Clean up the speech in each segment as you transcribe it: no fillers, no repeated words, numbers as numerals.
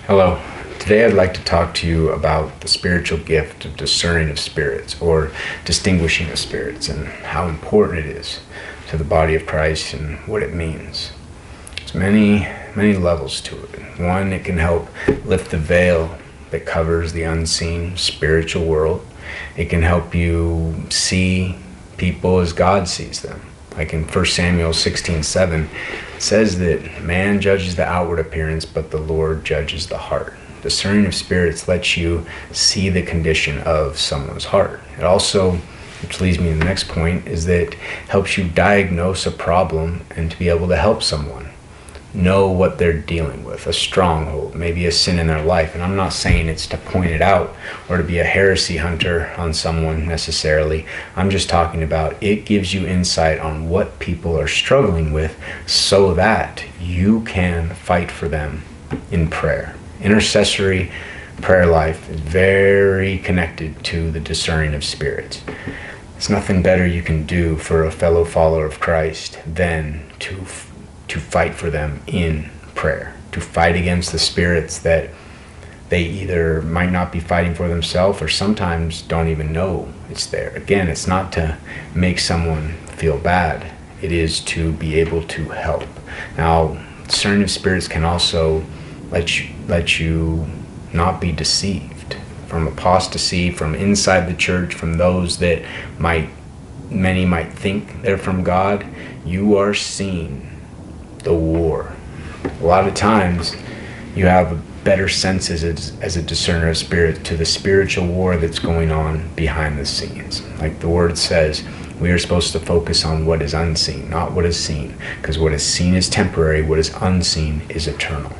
Hello. Today I'd like to talk to you about the spiritual gift of discerning of spirits or distinguishing of spirits and how important it is to the body of Christ and what it means. There's many levels to it. One, it can help lift the veil that covers the unseen spiritual world. It can help you see people as God sees them. Like in 1 Samuel 16:7, it says that man judges the outward appearance, but the Lord judges the heart. Discerning of spirits lets you see the condition of someone's heart. It also, which leads me to the next point, is that it helps you diagnose a problem and to be able to help someone know what they're dealing with, a stronghold, maybe a sin in their life. And I'm not saying it's to point it out or to be a heresy hunter on someone necessarily. I'm just talking about it gives you insight on what people are struggling with so that you can fight for them in prayer. Intercessory prayer life is very connected to the discerning of spirits. There's nothing better you can do for a fellow follower of Christ than to fight for them in prayer, to fight against the spirits that they either might not be fighting for themselves or sometimes don't even know it's there. Again, it's not to make someone feel bad. It is to be able to help. Now, discerning of spirits can also let you not be deceived from apostasy, from inside the church, from those that many might think they're from God. You are seeing the war. A lot of times you have a better sense as a discerner of spirit to the spiritual war that's going on behind the scenes. Like the word says, we are supposed to focus on what is unseen, not what is seen, because what is seen is temporary, what is unseen is eternal.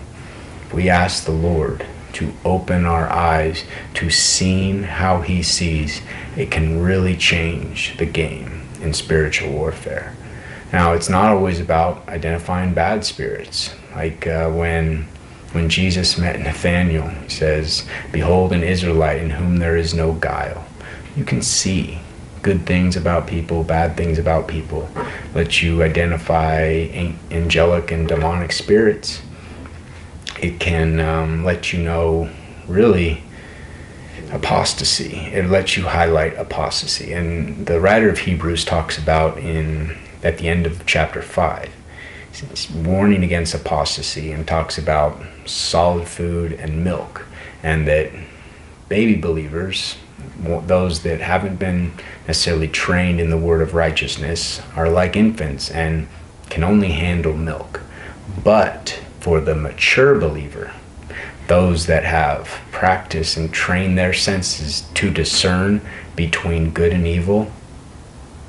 If we ask the Lord to open our eyes to seeing how he sees, it can really change the game in spiritual warfare. Now, it's not always about identifying bad spirits. Like when Jesus met Nathanael, he says, "Behold an Israelite in whom there is no guile." You can see good things about people, bad things about people. Let you identify angelic and demonic spirits. It can let you know, really, apostasy. It lets you highlight apostasy. And the writer of Hebrews talks about at the end of chapter 5, it's warning against apostasy and talks about solid food and milk, and that baby believers, those that haven't been necessarily trained in the word of righteousness, are like infants and can only handle milk. But for the mature believer, those that have practiced and trained their senses to discern between good and evil,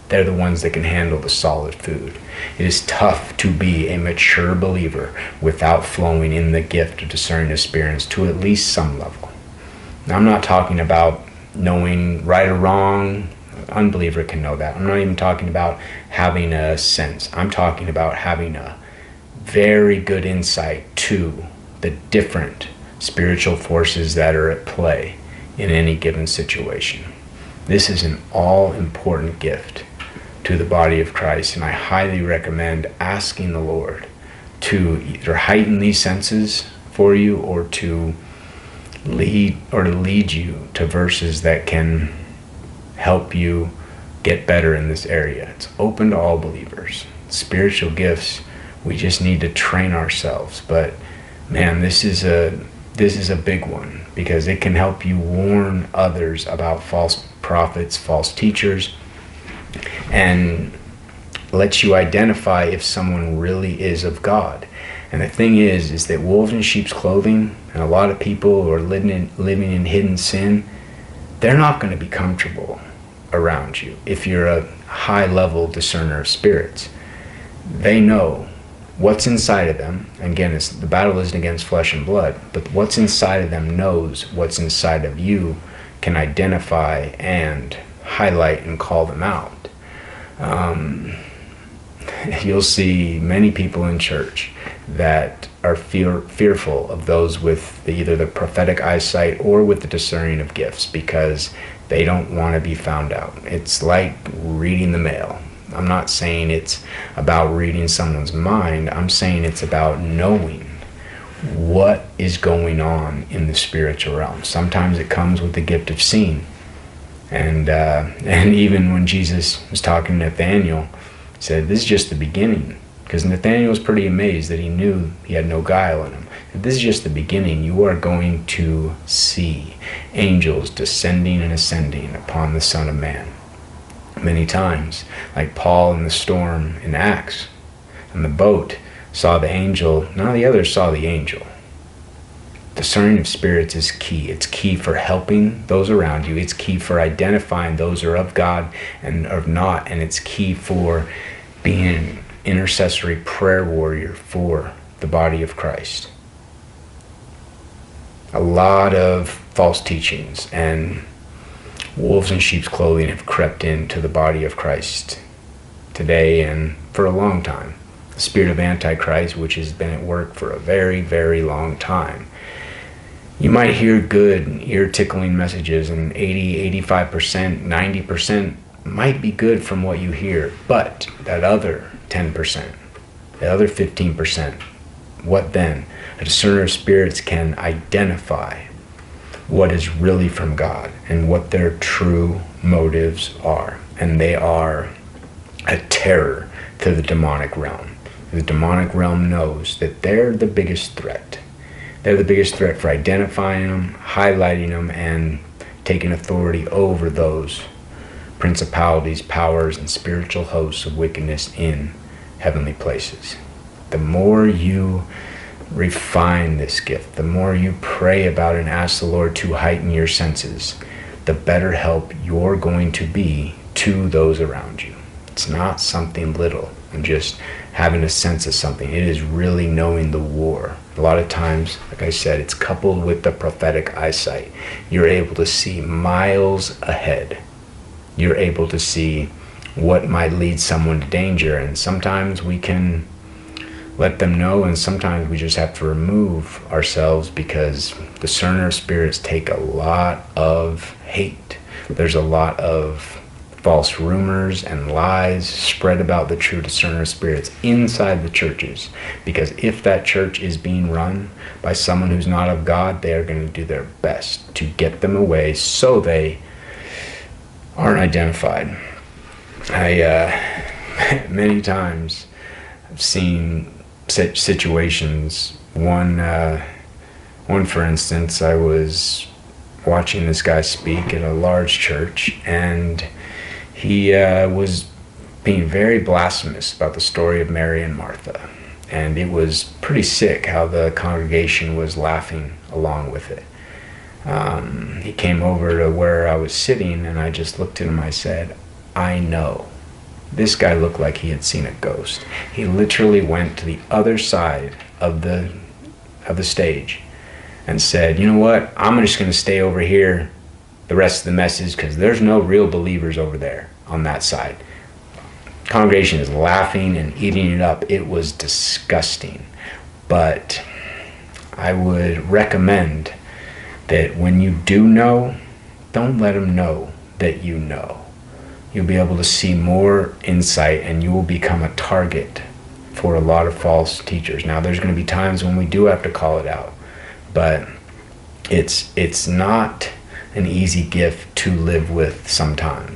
they're the ones that can handle the solid food. It is tough to be a mature believer without flowing in the gift of discerning of spirits to at least some level. Now, I'm not talking about knowing right or wrong. An unbeliever can know that. I'm not even talking about having a sense. I'm talking about having a very good insight to the different spiritual forces that are at play in any given situation. This is an all-important gift to the body of Christ, and I highly recommend asking the Lord to either heighten these senses for you or to lead you to verses that can help you get better in this area. It's open to all believers. Spiritual gifts, we just need to train ourselves. But man, this is a big one, because it can help you warn others about false prophets, false teachers, and lets you identify if someone really is of God. And the thing is that wolves in sheep's clothing, and a lot of people who are living in hidden sin, they're not going to be comfortable around you if you're a high-level discerner of spirits. They know what's inside of them. Again, the battle isn't against flesh and blood, but what's inside of them knows what's inside of you, can identify and highlight and call them out. You'll see many people in church that are fearful of those with either the prophetic eyesight or with the discerning of gifts, because they don't want to be found out. It's like reading the mail. I'm not saying it's about reading someone's mind. I'm saying it's about knowing what is going on in the spiritual realm. Sometimes it comes with the gift of seeing. And even when Jesus was talking to Nathanael, he said, this is just the beginning. Because Nathanael was pretty amazed that he knew he had no guile in him. This is just the beginning. You are going to see angels descending and ascending upon the Son of Man. Many times, like Paul in the storm in Acts, in the boat, saw the angel. None of the others saw the angel. Discerning of spirits is key. It's key for helping those around you. It's key for identifying those who are of God and are not. And it's key for being an intercessory prayer warrior for the body of Christ. A lot of false teachings and wolves in sheep's clothing have crept into the body of Christ today and for a long time. The spirit of Antichrist, which has been at work for a very, very long time. You might hear good, ear-tickling messages, and 80, 85%, 90% might be good from what you hear, but that other 10%, the other 15%, what then? A discerner of spirits can identify what is really from God and what their true motives are. And they are a terror to the demonic realm. The demonic realm knows that they're the biggest threat. They're the biggest threat for identifying them, highlighting them, and taking authority over those principalities, powers, and spiritual hosts of wickedness in heavenly places. The more you refine this gift, the more you pray about it and ask the Lord to heighten your senses, the better help you're going to be to those around you. It's not something little and just having a sense of something. It is really knowing the war. A lot of times, like I said, it's coupled with the prophetic eyesight. You're able to see miles ahead. You're able to see what might lead someone to danger, and sometimes we can let them know, and sometimes we just have to remove ourselves because discerner of spirits take a lot of hate. There's a lot of false rumors and lies spread about the true discerner of spirits inside the churches, because if that church is being run by someone who's not of God, they are going to do their best to get them away so they aren't identified. I many times have seen situations. One for instance, I was watching this guy speak at a large church, and he was being very blasphemous about the story of Mary and Martha. And it was pretty sick how the congregation was laughing along with it. He came over to where I was sitting, and I just looked at him. I said, I know. This guy looked like he had seen a ghost. He literally went to the other side of the stage and said, you know what, I'm just going to stay over here the rest of the message because there's no real believers over there on that side. Congregation is laughing and eating it up. It was disgusting. But I would recommend that when you do know, don't let them know that you know. You'll be able to see more insight, and you will become a target for a lot of false teachers. Now, there's going to be times when we do have to call it out, but it's not an easy gift to live with sometimes.